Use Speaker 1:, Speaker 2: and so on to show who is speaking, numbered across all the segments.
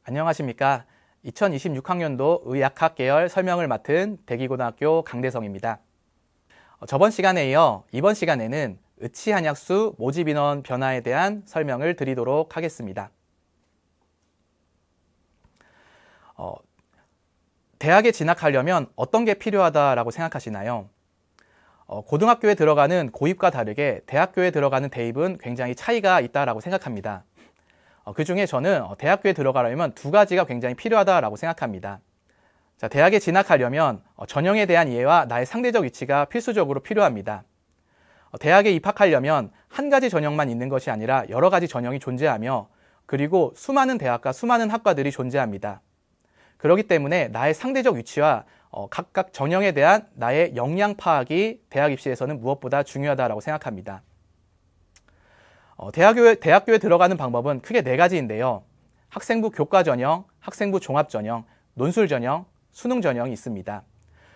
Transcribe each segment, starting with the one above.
Speaker 1: 안녕하십니까. 2026학년도 의학학 계열 설명을 맡은 대기고등학교 강대성입니다. 저번 시간에 이어 이번 시간에는 의치한약수 모집인원 변화에 대한 설명을 드리도록 하겠습니다. 대학에 진학하려면 어떤 게 필요하다라고 생각하시나요? 고등학교에 들어가는 고입과 다르게 대학교에 들어가는 대입은 굉장히 차이가 있다라고 생각합니다. 그 중에 저는 대학교에 들어가려면 두 가지가 굉장히 필요하다라고 생각합니다. 자, 대학에 진학하려면 전형에 대한 이해와 나의 상대적 위치가 필수적으로 필요합니다. 대학에 입학하려면 한 가지 전형만 있는 것이 아니라 여러 가지 전형이 존재하며 그리고 수많은 대학과 수많은 학과들이 존재합니다. 그렇기 때문에 나의 상대적 위치와 각각 전형에 대한 나의 역량 파악이 대학 입시에서는 무엇보다 중요하다고 생각합니다. 대학교에 들어가는 방법은 크게 네 가지인데요. 학생부 교과 전형, 학생부 종합 전형, 논술 전형, 수능 전형이 있습니다.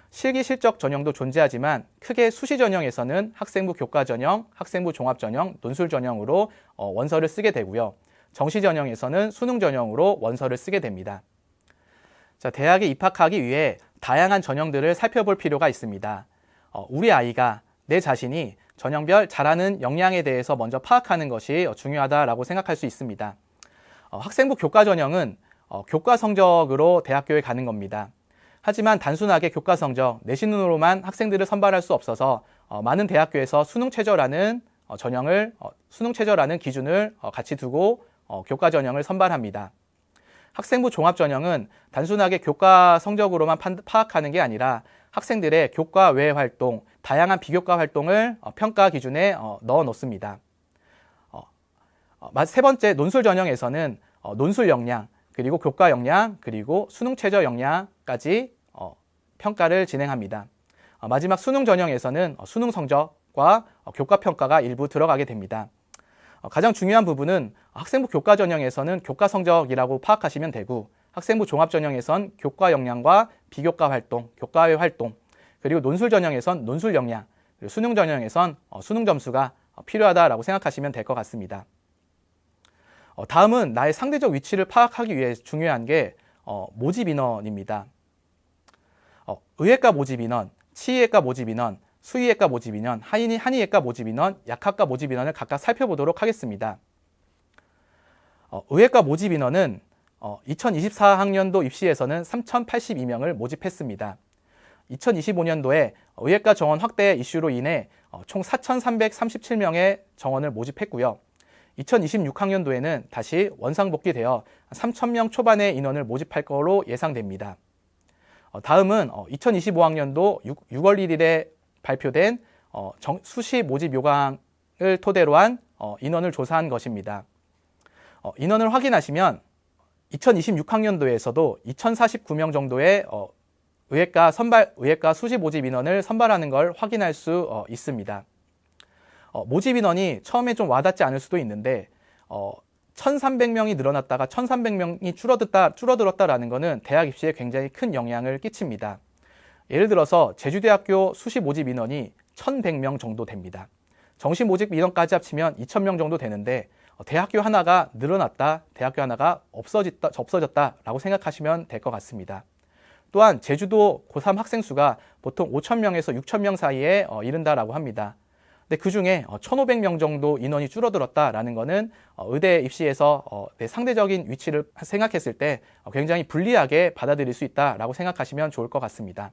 Speaker 1: 실기 실적 전형도 존재하지만 크게 수시 전형에서는 학생부 교과 전형, 학생부 종합 전형, 논술 전형으로 원서를 쓰게 되고요. 정시 전형에서는 수능 전형으로 원서를 쓰게 됩니다. 자, 대학에 입학하기 위해 다양한 전형들을 살펴볼 필요가 있습니다. 우리 아이가 내 자신이 전형별 잘하는 역량에 대해서 먼저 파악하는 것이 중요하다고 생각할 수 있습니다. 학생부 교과 전형은 교과 성적으로 대학교에 가는 겁니다. 하지만 단순하게 교과 성적, 내신으로만 학생들을 선발할 수 없어서 많은 대학교에서 수능 최저라는 수능 최저라는 기준을 같이 두고 교과 전형을 선발합니다. 학생부 종합 전형은 단순하게 교과 성적으로만 파악하는 게 아니라 학생들의 교과 외 활동, 다양한 비교과 활동을 평가 기준에 넣어 놓습니다. 세 번째 논술 전형에서는 논술 역량, 그리고 교과 역량, 그리고 수능 최저 역량까지 평가를 진행합니다. 마지막 수능 전형에서는 수능 성적과 교과 평가가 일부 들어가게 됩니다. 가장 중요한 부분은 학생부 교과 전형에서는 교과 성적이라고 파악하시면 되고 학생부 종합 전형에선 교과 역량과 비교과 활동, 교과외 활동, 그리고 논술 전형에선 논술 역량, 그리고 수능 전형에선 수능 점수가 필요하다라고 생각하시면 될 것 같습니다. 다음은 나의 상대적 위치를 파악하기 위해 중요한 게 모집 인원입니다. 의예과 모집 인원, 치의예과 모집 인원, 수의예과 모집 인원, 한의예과 모집 인원, 약학과 모집 인원을 각각 살펴보도록 하겠습니다. 의예과 모집 인원은 2024학년도 입시에서는 3,082명을 모집했습니다. 2025년도에 의예과 정원 확대 이슈로 인해 총 4,337명의 정원을 모집했고요. 2026학년도에는 다시 원상복귀되어 3,000명 초반의 인원을 모집할 것으로 예상됩니다. 다음은 2025학년도 6월 1일에 발표된 수시 모집 요강을 토대로 한 인원을 조사한 것입니다. 인원을 확인하시면 2026학년도에서도 2,049명 정도의 의예과 수시 모집 인원을 선발하는 걸 확인할 수 있습니다. 모집 인원이 처음에 좀 와닿지 않을 수도 있는데 1,300명이 늘어났다가 1,300명이 줄어들었다라는 것은 대학 입시에 굉장히 큰 영향을 끼칩니다. 예를 들어서 제주대학교 수시 모집 인원이 1,100명 정도 됩니다. 정시 모집 인원까지 합치면 2,000명 정도 되는데 대학교 하나가 늘어났다, 대학교 하나가 없어졌다라고 생각하시면 될 것 같습니다. 또한 제주도 고3 학생 수가 보통 5,000명에서 6,000명 사이에 이른다라고 합니다. 근데 그 중에 1,500명 정도 인원이 줄어들었다라는 것은 의대 입시에서 내 상대적인 위치를 생각했을 때 굉장히 불리하게 받아들일 수 있다라고 생각하시면 좋을 것 같습니다.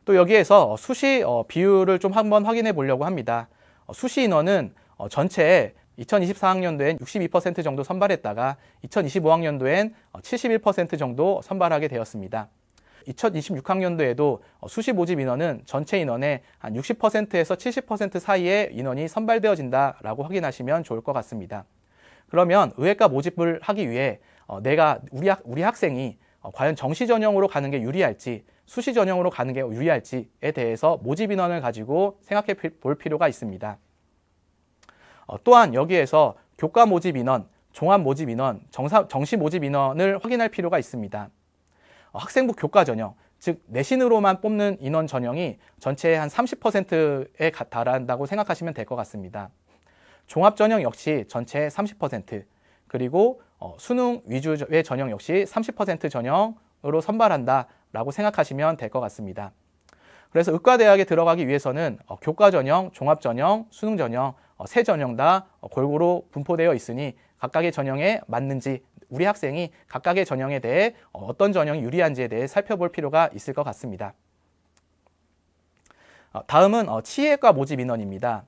Speaker 1: 또 여기에서 수시 비율을 좀 한번 확인해 보려고 합니다. 수시 인원은 전체에 2024학년도엔 62% 정도 선발했다가 2025학년도엔 71% 정도 선발하게 되었습니다. 2026학년도에도 수시 모집 인원은 전체 인원의 한 60%에서 70% 사이의 인원이 선발되어진다라고 확인하시면 좋을 것 같습니다. 그러면 의예과 모집을 하기 위해 우리 학생이 과연 정시 전형으로 가는 게 유리할지 수시 전형으로 가는 게 유리할지에 대해서 모집 인원을 가지고 생각해 볼 필요가 있습니다. 또한 여기에서 교과 모집 인원, 종합 모집 인원, 정시 모집 인원을 확인할 필요가 있습니다. 학생부 교과 전형, 즉 내신으로만 뽑는 인원 전형이 전체의 한 30%에 달한다고 생각하시면 될 것 같습니다. 종합 전형 역시 전체의 30%, 그리고 수능 위주의 전형 역시 30% 전형으로 선발한다라고 생각하시면 될 것 같습니다. 그래서 의과대학에 들어가기 위해서는 교과전형, 종합전형, 수능전형 세 전형 다 골고루 분포되어 있으니 각각의 전형에 맞는지 우리 학생이 각각의 전형에 대해 어떤 전형이 유리한지에 대해 살펴볼 필요가 있을 것 같습니다. 다음은 치의학과 모집 인원입니다.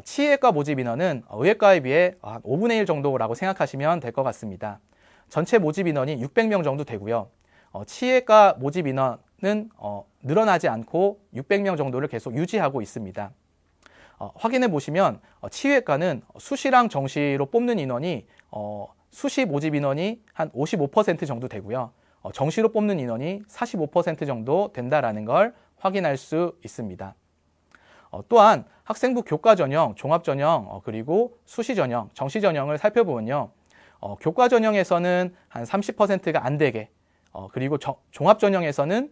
Speaker 1: 치의학과 모집 인원은 의학과에 비해 한 5분의 1 정도라고 생각하시면 될 것 같습니다. 전체 모집 인원이 600명 정도 되고요. 치의학과 모집 인원은 늘어나지 않고 600명 정도를 계속 유지하고 있습니다. 확인해 보시면 치의학과는 수시랑 정시로 뽑는 인원이 수시 모집 인원이 한 55% 정도 되고요. 정시로 뽑는 인원이 45% 정도 된다라는 걸 확인할 수 있습니다. 또한 학생부 교과 전형, 종합 전형, 그리고 수시 전형, 정시 전형을 살펴보면요. 교과 전형에서는 한 30%가 안 되게, 그리고 종합 전형에서는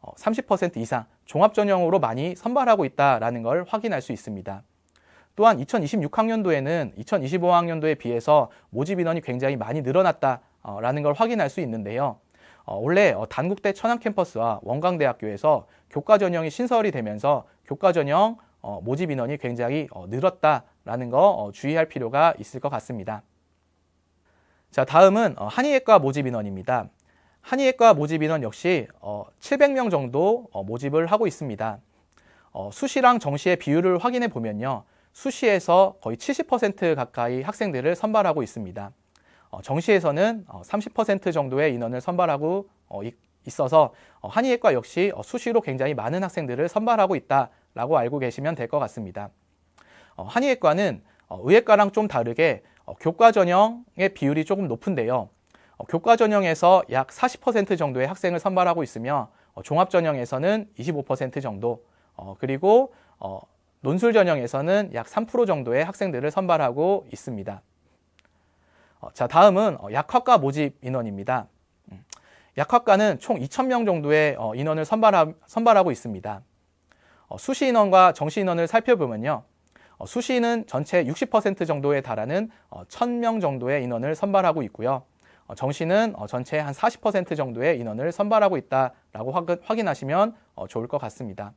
Speaker 1: 30% 이상 종합 전형으로 많이 선발하고 있다라는 걸 확인할 수 있습니다. 또한 2026학년도에는 2025학년도에 비해서 모집 인원이 굉장히 많이 늘어났다라는 걸 확인할 수 있는데요. 원래 단국대 천안 캠퍼스와 원광대학교에서 교과 전형이 신설이 되면서 교과 전형 모집 인원이 굉장히 늘었다라는 거 주의할 필요가 있을 것 같습니다. 자, 다음은 한의학과 모집 인원입니다. 한의학과 모집 인원 역시 700명 정도 모집을 하고 있습니다. 수시랑 정시의 비율을 확인해 보면요. 수시에서 거의 70% 가까이 학생들을 선발하고 있습니다. 정시에서는 30% 정도의 인원을 선발하고 있어서 한의학과 역시 수시로 굉장히 많은 학생들을 선발하고 있다라고 알고 계시면 될 것 같습니다. 한의학과는 의학과랑 좀 다르게 교과 전형의 비율이 조금 높은데요. 교과 전형에서 약 40% 정도의 학생을 선발하고 있으며 종합 전형에서는 25% 정도, 그리고 논술 전형에서는 약 3% 정도의 학생들을 선발하고 있습니다. 자, 다음은 약학과 모집 인원입니다. 약학과는 총 2,000명 정도의 인원을 선발하고 있습니다. 수시 인원과 정시 인원을 살펴보면요. 수시는 전체 60% 정도에 달하는 1,000명 정도의 인원을 선발하고 있고요. 정시는 전체 한 40% 정도의 인원을 선발하고 있다라고 확인하시면 좋을 것 같습니다.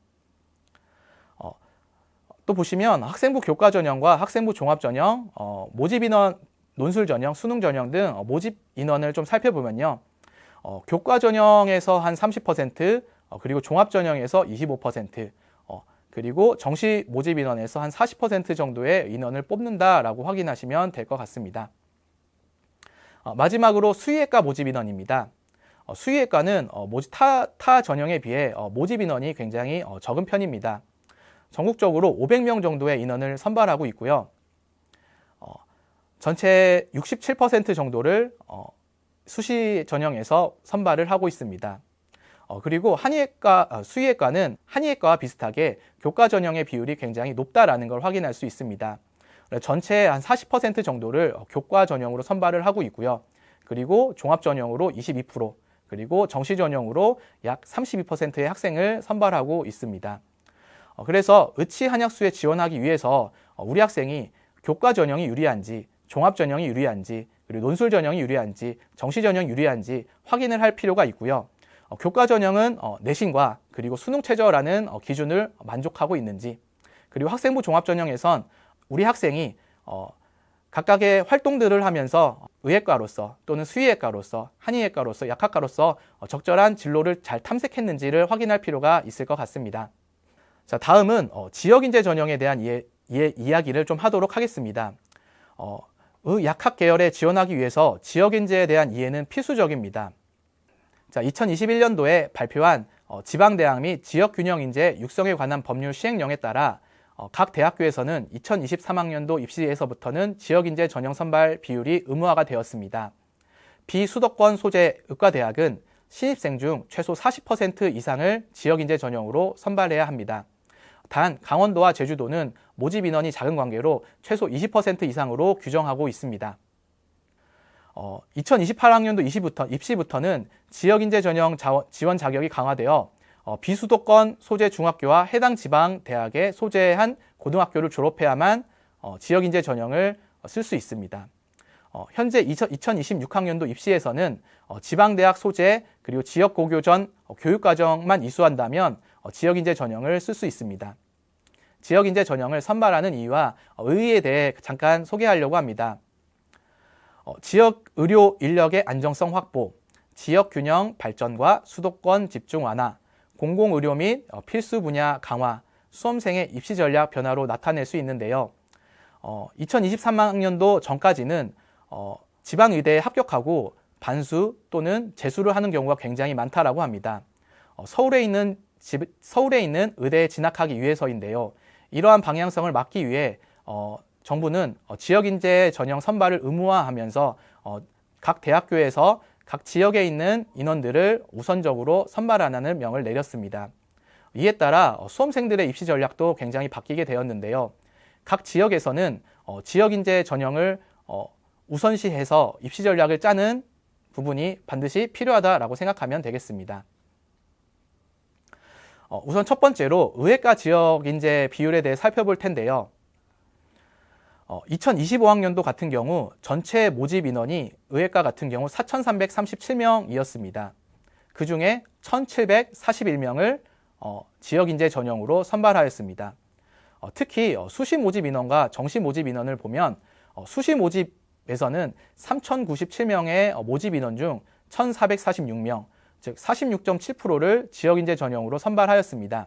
Speaker 1: 또 보시면 학생부 교과 전형과 학생부 종합 전형, 모집 인원, 논술 전형, 수능 전형 등 모집 인원을 좀 살펴보면요. 교과 전형에서 한 30%, 그리고 종합 전형에서 25%, 그리고 정시 모집 인원에서 한 40% 정도의 인원을 뽑는다라고 확인하시면 될 것 같습니다. 마지막으로 수의학과 모집 인원입니다. 수의학과는 타 전형에 비해 모집 인원이 굉장히 적은 편입니다. 전국적으로 500명 정도의 인원을 선발하고 있고요. 전체 67% 정도를 수시 전형에서 선발을 하고 있습니다. 그리고 수의학과는 한의학과와 비슷하게 교과 전형의 비율이 굉장히 높다라는 걸 확인할 수 있습니다. 전체 한 40% 정도를 교과 전형으로 선발을 하고 있고요. 그리고 종합 전형으로 22%, 그리고 정시 전형으로 약 32%의 학생을 선발하고 있습니다. 그래서 의치 한약수에 지원하기 위해서 우리 학생이 교과 전형이 유리한지, 종합 전형이 유리한지, 그리고 논술 전형이 유리한지, 정시 전형이 유리한지 확인을 할 필요가 있고요. 교과 전형은 내신과 그리고 수능 최저라는 기준을 만족하고 있는지, 그리고 학생부 종합 전형에선 우리 학생이 각각의 활동들을 하면서 의학과로서 또는 수의학과로서 한의학과로서 약학과로서 적절한 진로를 잘 탐색했는지를 확인할 필요가 있을 것 같습니다. 자, 다음은 지역인재 전형에 대한 이야기를 좀 하도록 하겠습니다. 약학 계열에 지원하기 위해서 지역인재에 대한 이해는 필수적입니다. 자, 2021년도에 발표한 지방대학 및 지역균형인재 육성에 관한 법률 시행령에 따라 각 대학교에서는 2023학년도 입시에서부터는 지역인재 전형 선발 비율이 의무화가 되었습니다. 비수도권 소재 의과대학은 신입생 중 최소 40% 이상을 지역인재 전형으로 선발해야 합니다. 단 강원도와 제주도는 모집 인원이 작은 관계로 최소 20% 이상으로 규정하고 있습니다. 2028학년도 입시부터는 지역인재 전형 지원 자격이 강화되어 비수도권 소재 중학교와 해당 지방 대학에 소재한 고등학교를 졸업해야만 지역인재 전형을 쓸 수 있습니다. 현재 2026학년도 입시에서는 지방대학 소재 그리고 지역 고교전 교육과정만 이수한다면 지역인재 전형을 쓸 수 있습니다. 지역인재 전형을 선발하는 이유와 의의에 대해 잠깐 소개하려고 합니다. 지역 의료 인력의 안정성 확보, 지역 균형 발전과 수도권 집중 완화, 공공의료 및 필수 분야 강화, 수험생의 입시 전략 변화로 나타낼 수 있는데요. 2023학년도 전까지는 지방의대에 합격하고 반수 또는 재수를 하는 경우가 굉장히 많다라고 합니다. 서울에 있는 의대에 진학하기 위해서인데요. 이러한 방향성을 막기 위해 정부는 지역인재 전형 선발을 의무화하면서 각 대학교에서 각 지역에 있는 인원들을 우선적으로 선발하라는 명을 내렸습니다. 이에 따라 수험생들의 입시 전략도 굉장히 바뀌게 되었는데요. 각 지역에서는 지역인재 전형을 우선시해서 입시 전략을 짜는 부분이 반드시 필요하다라고 생각하면 되겠습니다. 우선 첫 번째로 의예과 지역인재 비율에 대해 살펴볼 텐데요. 2025학년도 같은 경우 전체 모집 인원이 의예과 같은 경우 4,337명이었습니다. 그 중에 1,741명을 지역인재 전형으로 선발하였습니다. 특히 수시 모집 인원과 정시 모집 인원을 보면 수시 모집에서는 3,097명의 모집 인원 중 1,446명, 즉 46.7%를 지역인재 전형으로 선발하였습니다.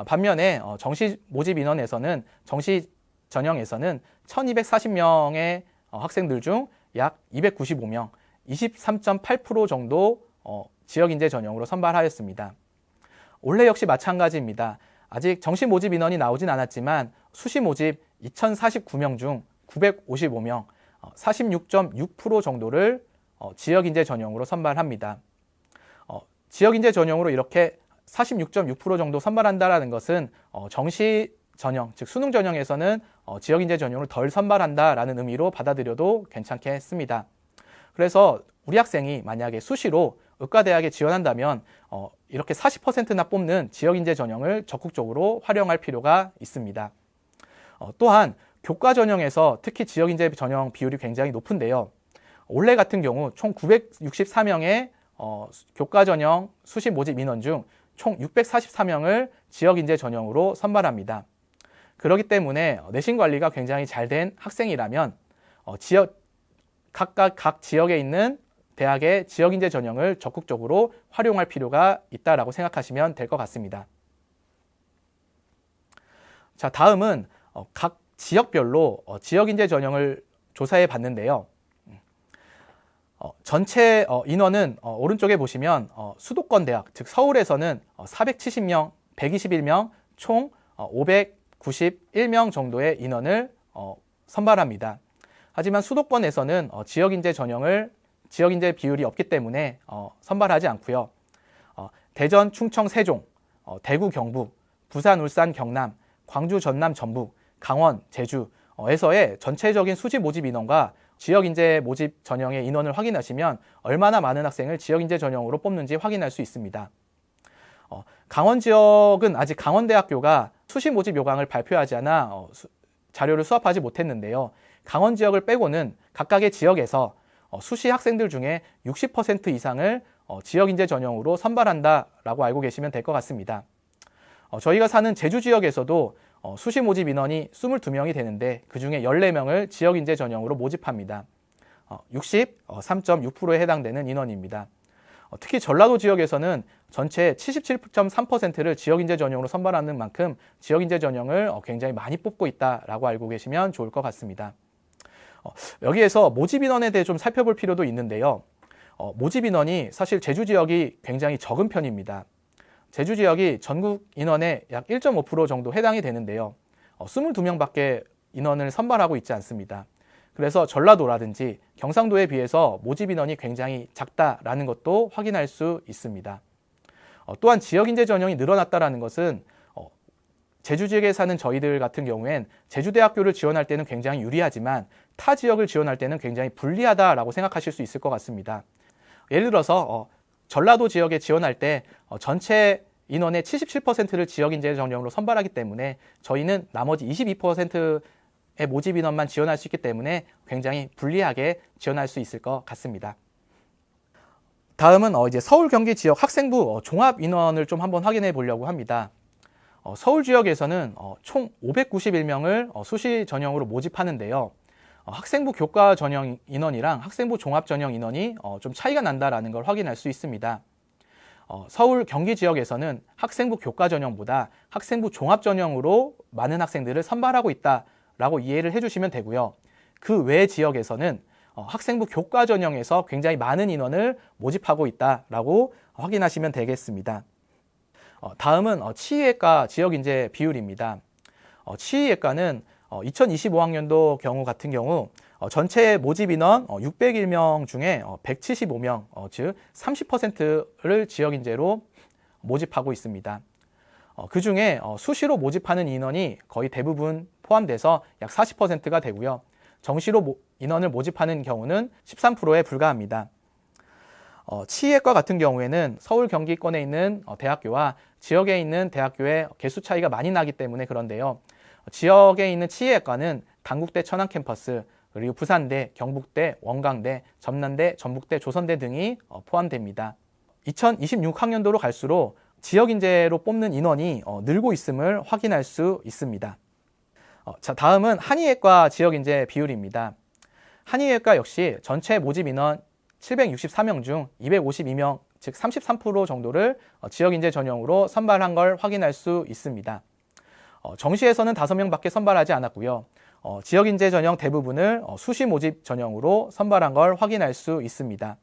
Speaker 1: 반면에 정시 모집 인원에서는 정시 전형에서는 1,240명의 학생들 중 약 295명, 23.8% 정도 지역인재 전형으로 선발하였습니다. 올해 역시 마찬가지입니다. 아직 정시 모집 인원이 나오진 않았지만 수시 모집 2,049명 중 955명, 46.6% 정도를 지역인재 전형으로 선발합니다. 지역인재 전형으로 이렇게 46.6% 정도 선발한다는 것은 정시 전형, 즉 수능 전형에서는 지역인재 전형을 덜 선발한다라는 의미로 받아들여도 괜찮겠습니다. 그래서 우리 학생이 만약에 수시로 의과대학에 지원한다면 이렇게 40%나 뽑는 지역인재 전형을 적극적으로 활용할 필요가 있습니다. 또한 교과 전형에서 특히 지역인재 전형 비율이 굉장히 높은데요. 올해 같은 경우 총 964명의 교과 전형 수시 모집 인원 중 총 644명을 지역인재 전형으로 선발합니다. 그렇기 때문에 내신 관리가 굉장히 잘 된 학생이라면 각 지역에 있는 대학의 지역인재 전형을 적극적으로 활용할 필요가 있다라고 생각하시면 될 것 같습니다. 자, 다음은 각 지역별로 지역인재 전형을 조사해 봤는데요. 전체 인원은 오른쪽에 보시면 수도권 대학, 즉 서울에서는 470명, 121명, 총 591명 정도의 인원을 선발합니다. 하지만 수도권에서는 지역인재 비율이 없기 때문에 선발하지 않고요. 대전, 충청, 세종, 대구, 경북, 부산, 울산, 경남, 광주, 전남, 전북, 강원, 제주에서의 전체적인 수시 모집 인원과 지역인재 모집 전형의 인원을 확인하시면 얼마나 많은 학생을 지역인재 전형으로 뽑는지 확인할 수 있습니다. 강원 지역은 아직 강원대학교가 수시 모집 요강을 발표하지 않아 자료를 수합하지 못했는데요. 강원 지역을 빼고는 각각의 지역에서 수시 학생들 중에 60% 이상을 지역인재 전형으로 선발한다라고 알고 계시면 될 것 같습니다. 저희가 사는 제주 지역에서도 수시 모집 인원이 22명이 되는데 그중에 14명을 지역인재 전형으로 모집합니다. 63.6%에 해당되는 인원입니다. 특히 전라도 지역에서는 전체 77.3%를 지역인재 전형으로 선발하는 만큼 지역인재 전형을 굉장히 많이 뽑고 있다라고 알고 계시면 좋을 것 같습니다. 여기에서 모집 인원에 대해 좀 살펴볼 필요도 있는데요. 모집 인원이 사실 제주 지역이 굉장히 적은 편입니다. 제주 지역이 전국 인원의 약 1.5% 정도 해당이 되는데요. 22명밖에 인원을 선발하고 있지 않습니다. 그래서 전라도라든지 경상도에 비해서 모집 인원이 굉장히 작다라는 것도 확인할 수 있습니다. 또한 지역인재 전형이 늘어났다는 것은 제주 지역에 사는 저희들 같은 경우엔 제주대학교를 지원할 때는 굉장히 유리하지만 타 지역을 지원할 때는 굉장히 불리하다라고 생각하실 수 있을 것 같습니다. 예를 들어서 전라도 지역에 지원할 때 전체 인원의 77%를 지역인재 전형으로 선발하기 때문에 저희는 나머지 22% 모집 인원만 지원할 수 있기 때문에 굉장히 불리하게 지원할 수 있을 것 같습니다. 다음은 이제 서울 경기 지역 학생부 종합 인원을 좀 한번 확인해 보려고 합니다. 서울 지역에서는 총 591명을 수시 전형으로 모집하는데요. 학생부 교과 전형 인원이랑 학생부 종합 전형 인원이 좀 차이가 난다라는 걸 확인할 수 있습니다. 서울 경기 지역에서는 학생부 교과 전형보다 학생부 종합 전형으로 많은 학생들을 선발하고 있다라고 이해를 해주시면 되고요. 그 외 지역에서는 학생부 교과 전형에서 굉장히 많은 인원을 모집하고 있다라고 확인하시면 되겠습니다. 다음은 치의학과 지역인재 비율입니다. 치의학과는 2025학년도 경우 같은 경우 전체 모집 인원 601명 중에 175명, 즉 30%를 지역인재로 모집하고 있습니다. 그 중에 수시로 모집하는 인원이 거의 대부분 포함돼서 약 40%가 되고요. 정시로 인원을 모집하는 경우는 13%에 불과합니다. 치의학과 같은 경우에는 서울 경기권에 있는 대학교와 지역에 있는 대학교의 개수 차이가 많이 나기 때문에 그런데요. 지역에 있는 치의학과는 단국대 천안 캠퍼스, 그리고 부산대, 경북대, 원광대, 전남대, 전북대, 조선대 등이 포함됩니다. 2026학년도로 갈수록 지역 인재로 뽑는 인원이 늘고 있음을 확인할 수 있습니다. 자, 다음은 한의학과 지역 인재 비율입니다. 한의학과 역시 전체 모집 인원 764명 중 252명, 즉 33% 정도를 지역 인재 전형으로 선발한 걸 확인할 수 있습니다. 정시에서는 5명밖에 선발하지 않았고요. 지역 인재 전형 대부분을 수시 모집 전형으로 선발한 걸 확인할 수 있습니다.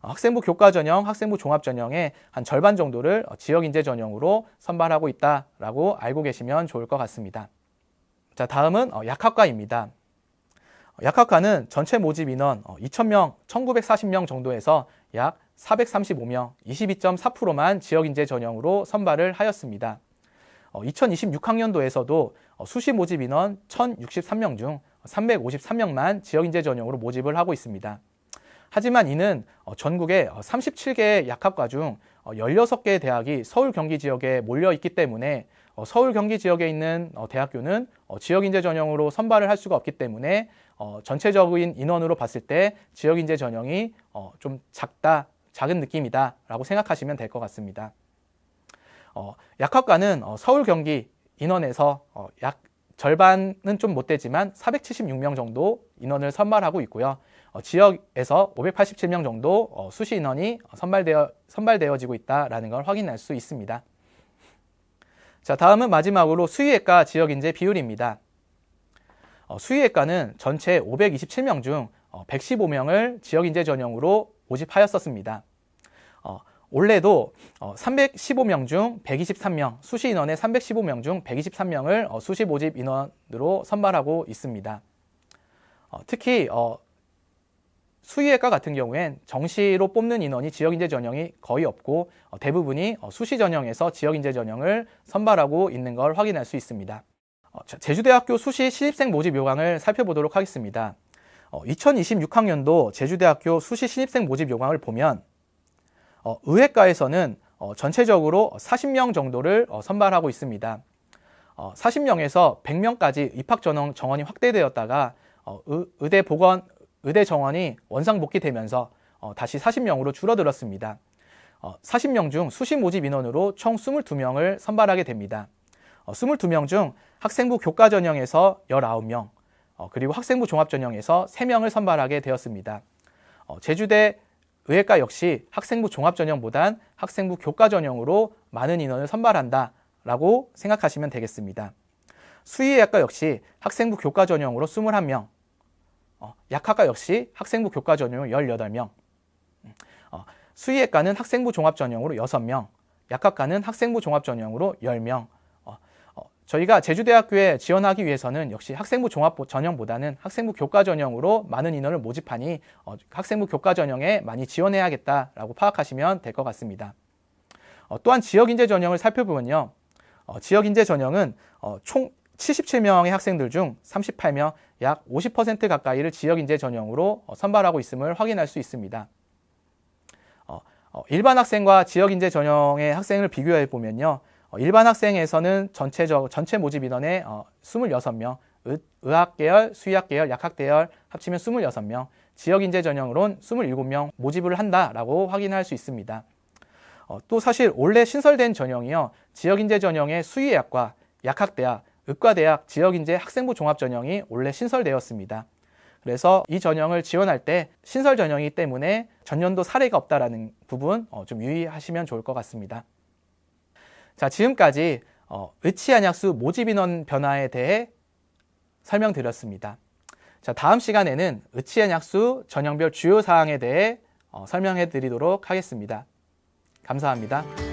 Speaker 1: 학생부 교과 전형, 학생부 종합 전형의 한 절반 정도를 지역 인재 전형으로 선발하고 있다라고 알고 계시면 좋을 것 같습니다. 자, 다음은 약학과입니다. 약학과는 전체 모집 인원 2,000명, 1,940명 정도에서 약 435명, 22.4%만 지역 인재 전형으로 선발을 하였습니다. 2026학년도에서도 수시 모집 인원 1,063명 중 353명만 지역 인재 전형으로 모집을 하고 있습니다. 하지만 이는 전국의 37개의 약학과 중 16개의 대학이 서울 경기 지역에 몰려 있기 때문에 서울 경기 지역에 있는 대학교는 지역 인재 전형으로 선발을 할 수가 없기 때문에 전체적인 인원으로 봤을 때 지역 인재 전형이 좀 작은 느낌이다 라고 생각하시면 될 것 같습니다. 약학과는 서울 경기 인원에서 약 절반은 좀 못 되지만 476명 정도 인원을 선발하고 있고요. 지역에서 587명 정도 수시 인원이 선발되어지고 있다는 걸 확인할 수 있습니다. 자, 다음은 마지막으로 수의학과 지역 인재 비율입니다. 수의학과는 전체 527명 중 115명을 지역 인재 전형으로 모집하였었습니다. 올해도 315명 중 123명, 수시 인원의 315명 중 123명을 수시 모집 인원으로 선발하고 있습니다. 특히 수의학과 같은 경우엔 정시로 뽑는 인원이 지역인재 전형이 거의 없고 대부분이 수시 전형에서 지역인재 전형을 선발하고 있는 걸 확인할 수 있습니다. 제주대학교 수시 신입생 모집 요강을 살펴보도록 하겠습니다. 2026학년도 제주대학교 수시 신입생 모집 요강을 보면 의학과에서는 전체적으로 40명 정도를 선발하고 있습니다. 40명에서 100명까지 입학 정원이 확대되었다가 의대 정원이 원상복귀되면서 다시 40명으로 줄어들었습니다. 40명 중 수시 모집 인원으로 총 22명을 선발하게 됩니다. 22명 중 학생부 교과 전형에서 19명, 그리고 학생부 종합 전형에서 3명을 선발하게 되었습니다. 제주대 의학과 역시 학생부 종합 전형보단 학생부 교과 전형으로 많은 인원을 선발한다라고 생각하시면 되겠습니다. 수의학과 역시 학생부 교과 전형으로 21명, 약학과 역시 학생부 교과 전형으로 18명, 수의학과는 학생부 종합 전형으로 6명, 약학과는 학생부 종합 전형으로 10명. 저희가 제주대학교에 지원하기 위해서는 역시 학생부 종합 전형보다는 학생부 교과 전형으로 많은 인원을 모집하니 학생부 교과 전형에 많이 지원해야겠다라고 파악하시면 될 것 같습니다. 또한 지역인재 전형을 살펴보면요. 지역인재 전형은 총 77명의 학생들 중 38명, 약 50% 가까이를 지역인재 전형으로 선발하고 있음을 확인할 수 있습니다. 일반 학생과 지역인재 전형의 학생을 비교해 보면요. 일반 학생에서는 전체 모집 인원의 26명, 의학계열, 수의학계열, 약학계열 합치면 26명, 지역인재 전형으로는 27명 모집을 한다라고 확인할 수 있습니다. 또 사실 원래 신설된 전형이요. 지역인재 전형의 수의학과, 약학대학, 의과대학, 지역인재 학생부 종합전형이 원래 신설되었습니다. 그래서 이 전형을 지원할 때 신설 전형이기 때문에 전년도 사례가 없다라는 부분 좀 유의하시면 좋을 것 같습니다. 자, 지금까지 의치안약수 모집 인원 변화에 대해 설명드렸습니다. 자, 다음 시간에는 의치안약수 전형별 주요 사항에 대해 설명해 드리도록 하겠습니다. 감사합니다.